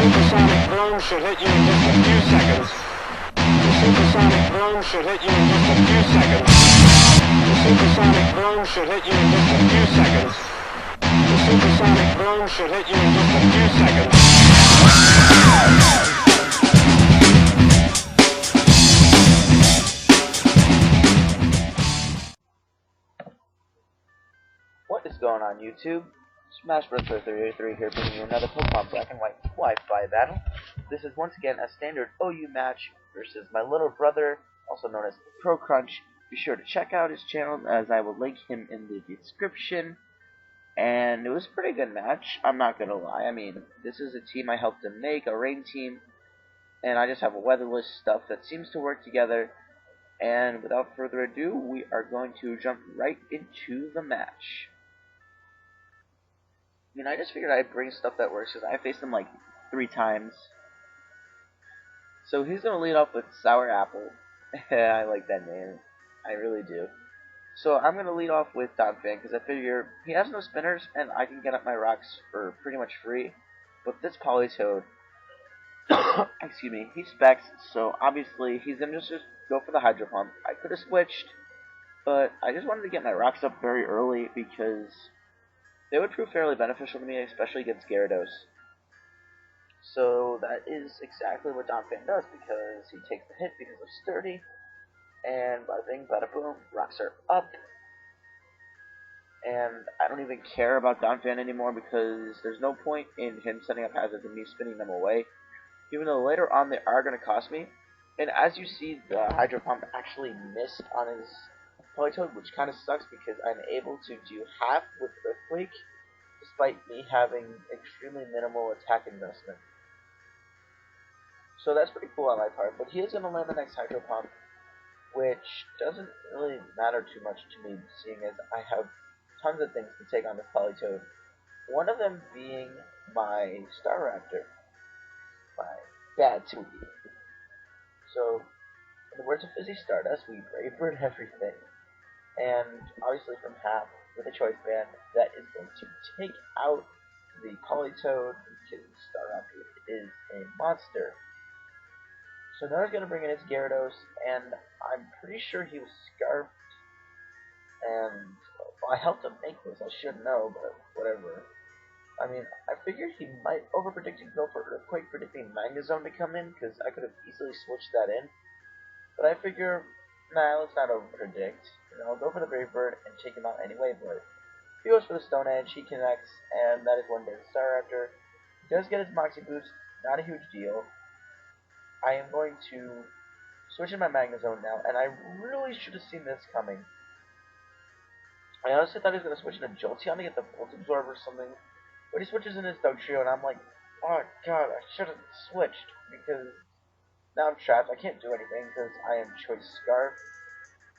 supersonic boom should hit you in just a few seconds. The supersonic boom should hit you in just a few seconds. The supersonic boom should hit you in just a few seconds. The supersonic boom should hit you in just a few seconds. What is going on, YouTube? Smash Bros. 383 here, bringing you another Pokemon Black and White Wi-Fi battle. This is once again a standard OU match versus my little brother, also known as TheProCrunch. Be sure to check out his channel, as I will link him in the description. And it was a pretty good match, I'm not gonna lie. I mean, this is a team I helped him make, a rain team, and I just have a weatherless stuff that seems to work together. And without further ado, we are going to jump right into the match. I mean, I just figured I'd bring stuff that works, because I faced him like 3 times. So he's going to lead off with Sour Apple. I like that name. I really do. So I'm going to lead off with Donphan, because I figure he has no spinners, and I can get up my rocks for pretty much free. But this Politoed, excuse me, he specs, so obviously he's going to just go for the Hydro Pump. I could have switched, but I just wanted to get my rocks up very early, because they would prove fairly beneficial to me, especially against Gyarados. So that is exactly what Donphan does, because he takes the hit because of Sturdy, and bada bing, bada boom, rocks are up. And I don't even care about Donphan anymore, because there's no point in him setting up hazards and me spinning them away, even though later on they are going to cost me. And as you see, the Hydro Pump actually missed on his Politoed, which kind of sucks, because I'm able to do half with Earthquake, despite me having extremely minimal attack investment. So that's pretty cool on my part, but he is going to land the next Hydro Pump, which doesn't really matter too much to me, seeing as I have tons of things to take on this Politoed. One of them being my Staraptor, my bad Twiggy. So, in the words of Fizzy Stardust, we brave bird everything. And obviously from half, with a choice band, that is going to take out the Politoed, because Staraptor is a monster. So now he's going to bring in his Gyarados, and I'm pretty sure he was Scarfed. And well, I helped him make this, I should know, but whatever. I mean, I figured he might overpredict and go for Earthquake, predicting Magnezone to come in, because I could have easily switched that in. But I figure, nah, let's not overpredict. I'll go for the Brave Bird and take him out anyway, but he goes for the Stone Edge, he connects, and that is one dead Staraptor. He does get his Moxie boost, not a huge deal. I am going to switch in my Magnezone now, and I really should have seen this coming. I honestly thought he was going to switch into Jolteon to get the Volt Absorb or something, but he switches in his Dugtrio, and I'm like, oh god, I should have switched, because now I'm trapped. I can't do anything, because I am Choice Scarf,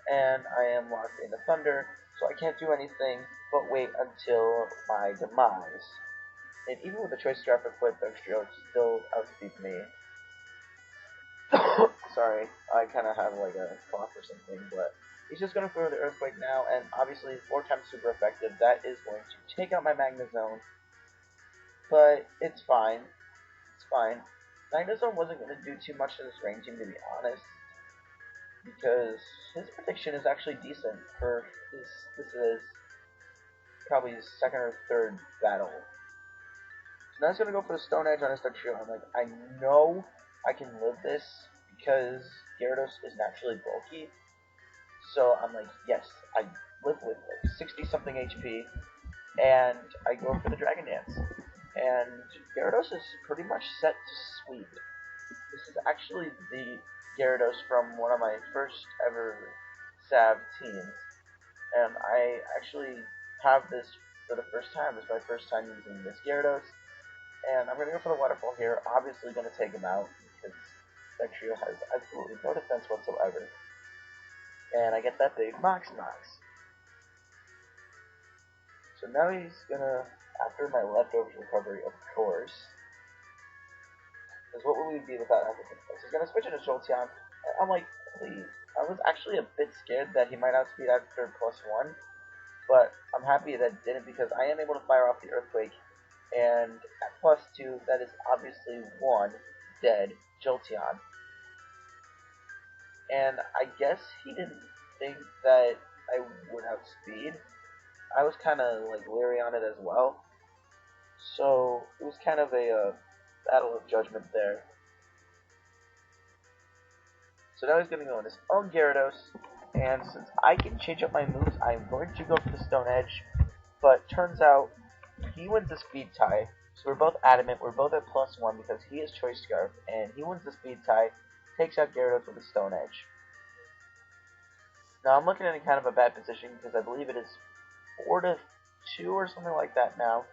and I am locked into Thunder, so I can't do anything but wait until my demise. And even with the Choice Scarf equipped, Dugtrio still outspeeds me. Sorry, I kind of have like a cough or something, but he's just going to throw the Earthquake now, and obviously 4 times super effective. That is going to take out my Magnezone, but it's fine. It's fine. Magnezone wasn't going to do too much to this rain team, to be honest, because his prediction is actually decent for his, this is probably his 2nd or 3rd battle. So now he's going to go for the Stone Edge on his Dugtrio. I'm like, I know I can live this, because Gyarados is naturally bulky. So I'm like, yes, I live with like 60-something HP, and I go for the Dragon Dance. And Gyarados is pretty much set to sweep. This is actually the Gyarados from one of my first ever Sav teams. And I actually have this for the first time. It's my first time using this Gyarados. And I'm going to go for the Waterfall here. Obviously going to take him out, because that trio has absolutely no defense whatsoever. And I get that big Mox. So now he's going to, after my leftovers recovery, of course, because what would we be without African defense? He's going to switch into Jolteon. And I'm like, please. I was actually a bit scared that he might outspeed after +1, but I'm happy that it didn't, because I am able to fire off the Earthquake, and at +2, that is obviously 1 dead Jolteon. And I guess he didn't think that I would outspeed. I was kind of like leery on it as well. So it was kind of a battle of judgment there. So now he's going to go in his own Gyarados, and since I can change up my moves, I'm going to go for the Stone Edge, but turns out he wins the speed tie, so we're both adamant, we're both at +1 because he is Choice Scarf, and he wins the speed tie, takes out Gyarados with the Stone Edge. Now I'm looking at kind of a bad position because I believe it is 4-2 or something like that now.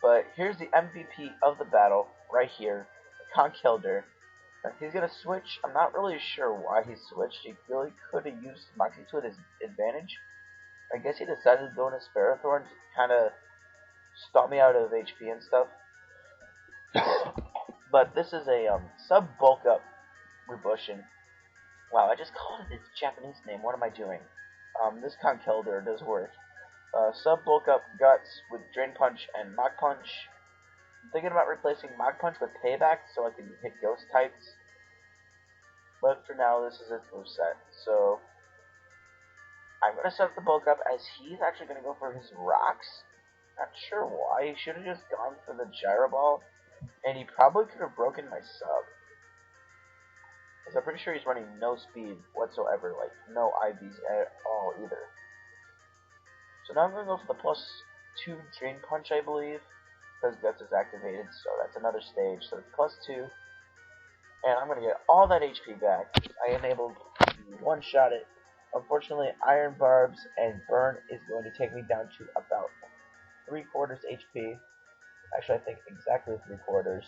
But here's the MVP of the battle right here, Conkeldurr. Now he's gonna switch. I'm not really sure why he switched. He really could have used Moxie to his advantage. I guess he decided to go into Sparathorn to kind of stop me out of HP and stuff. But this is a sub bulk up Rebushin. Wow, I just called it its Japanese name. What am I doing? This Conkeldurr does work. Sub bulk up Guts with Drain Punch and Mach Punch. I'm thinking about replacing Mach Punch with Payback so I can hit Ghost types. But for now, this is its moveset. So I'm going to set up the bulk up as he's actually going to go for his rocks. Not sure why. He should have just gone for the Gyro Ball. And he probably could have broken my sub. Because I'm pretty sure he's running no speed whatsoever. Like, no IVs at all either. So now I'm going to go for the +2 Drain Punch, I believe. Because Guts is activated, so that's another stage. So it's +2. And I'm going to get all that HP back. I am able to one-shot it. Unfortunately, Iron Barbs and Burn is going to take me down to about 3/4 HP. Actually, I think exactly 3/4.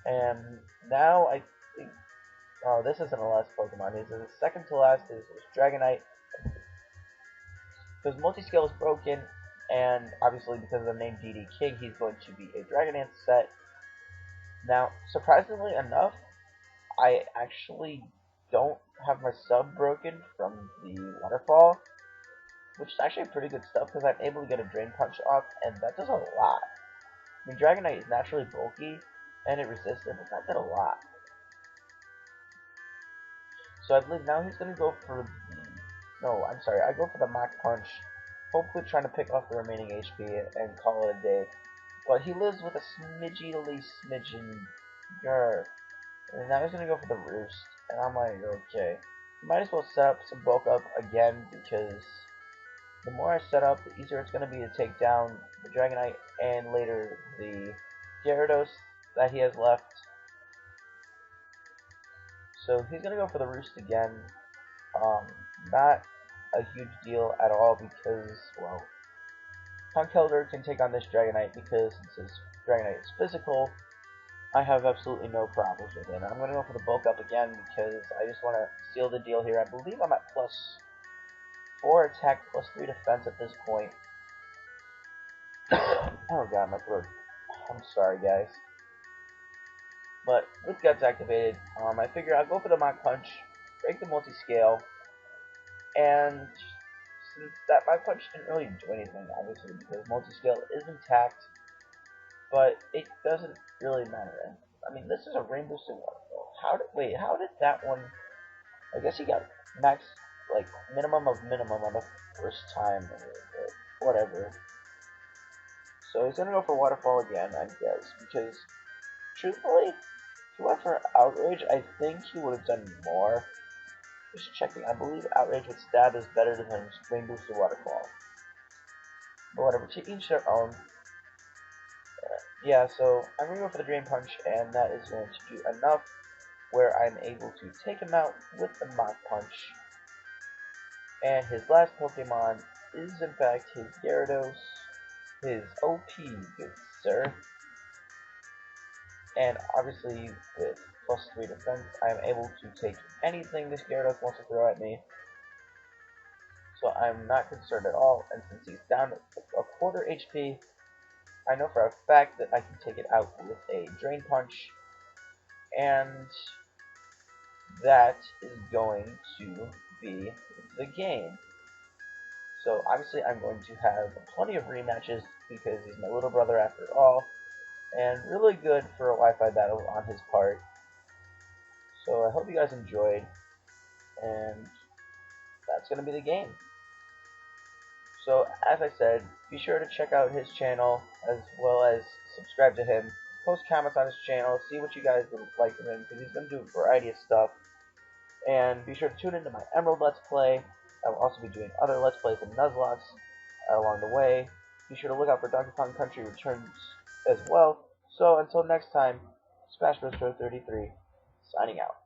And now I think... Oh, this isn't the last Pokemon. This is the second to last. This is Dragonite. Because Multiscale is broken, and obviously because of the name DD King, he's going to be a Dragonite set. Now, surprisingly enough, I actually don't have my sub broken from the waterfall, which is actually pretty good stuff because I'm able to get a Drain Punch off, and that does a lot. I mean, Dragonite is naturally bulky, and it resists it, but that did a lot. So I believe now he's going to go for the... No, I'm sorry, I go for the Mach Punch, hopefully trying to pick off the remaining HP and call it a day. But he lives with a smidgen grr. And now he's going to go for the Roost, and I'm like, okay. Might as well set up some bulk up again, because the more I set up, the easier it's going to be to take down the Dragonite and later the Gyarados that he has left. So he's going to go for the Roost again. Not a huge deal at all because, well, Conkeldurr can take on this Dragonite because since this Dragonite is physical, I have absolutely no problems with it. I'm going to go for the bulk up again because I just want to seal the deal here. I believe I'm at +4 attack, +3 defense at this point. Oh god, my throat. I'm sorry, guys. But with Guts activated, I figure I'll go for the Mach Punch, break the multi-scale, and since that Mach Punch didn't really do anything, obviously, because multi-scale is intact, but it doesn't really matter. I mean, this is a Rainbow Suit Waterfall. How did that one... I guess he got max, like, minimum of minimum on the first time, or whatever. So he's gonna go for Waterfall again, I guess, because, truthfully, if he went for Outrage, I think he would have done more. Just checking, I believe Outrage with Stab is better than Rainbow Suit Waterfall. But whatever, to each their own. Yeah, so I'm going to go for the Drain Punch, and that is going to do enough where I'm able to take him out with the Mach Punch. And his last Pokemon is, in fact, his Gyarados, his OP, good sir. And obviously, with +3 defense, I am able to take anything this Gyarados wants to throw at me. So I'm not concerned at all, and since he's down to 1/4 HP, I know for a fact that I can take it out with a Drain Punch, and that is going to be the game. So obviously I'm going to have plenty of rematches because he's my little brother after all, and really good for a Wi-Fi battle on his part. So I hope you guys enjoyed, and that's going to be the game. So as I said, be sure to check out his channel as well as subscribe to him. Post comments on his channel, see what you guys would like from him, because he's going to do a variety of stuff. And be sure to tune into my Emerald Let's Play. I will also be doing other Let's Plays and Nuzlots along the way. Be sure to look out for Donkey Kong Country Returns as well. So until next time, Smash Bros. 33, signing out.